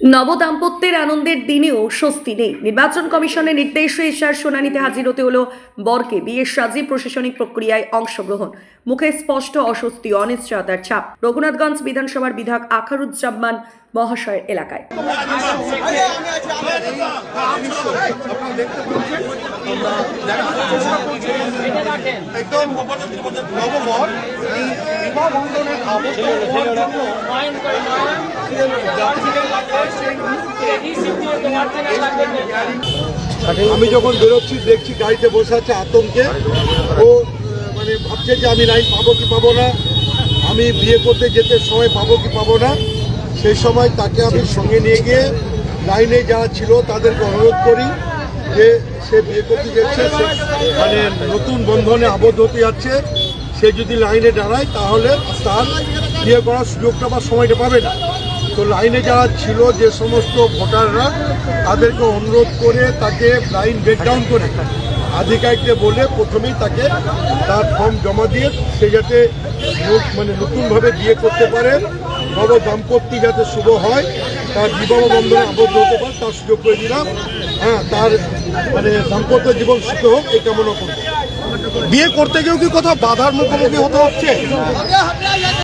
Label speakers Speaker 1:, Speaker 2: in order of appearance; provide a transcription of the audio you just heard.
Speaker 1: নবদাম্পত্যের আনন্দের দিনেও স্বস্তি নেই। নির্বাচন কমিশনের নির্দেশে এশার শুনানিতে হাজির হতে হলো বরকে। বিয়ের সাজে প্রশাসনিক প্রক্রিয়ায় অংশগ্রহণ, মুখে স্পষ্ট অস্বস্তি, অনিশ্চয়তার ছাপ রঘুনাথগঞ্জ বিধানসভার বিধায়ক আখরুজ্জামান মহাশয়ের এলাকায়।
Speaker 2: আমি যখন বেরোচ্ছি দেখছি গাড়িতে বসে আছে আতঙ্কে। ও মানে ভাবছে যে আমি লাইন পাবো কি পাবো না, আমি বিয়ে করতে যেতে সময় পাবো কি পাবো না। সেই সময় তাকে আমি সঙ্গে নিয়ে গিয়ে লাইনে যারা ছিল তাদেরকে অনুরোধ করি যে সে বিয়ে করতে যাচ্ছে, মানে নতুন বন্ধনে আবদ্ধ হতে যাচ্ছে। সে যদি লাইনে দাঁড়ায় তাহলে তার বিয়ে করার সুযোগটা বা সময়টা পাবে না। তো লাইনে যারা ছিল যে সমস্ত ভোটাররা তাদেরকে অনুরোধ করে তাকে লাইন ব্রেকডাউন করে আধিকারিকদের বলে প্রথমেই তাকে তার ফর্ম জমা দিয়ে সে যাতে মানে নতুনভাবে বিয়ে করতে পারে, নব দাম্পত্য যাতে শুভ হয়, তার বিবাহ বন্ধনে আবদ্ধ হতে পারে তার সুযোগ করে দিলাম। হ্যাঁ, তার মানে দাম্পত্য জীবন সুখী হোক এই কামনা করবো। বিয়ে করতে গিয়েও কি কোথাও বাধার মুখোমুখি হতে হচ্ছে?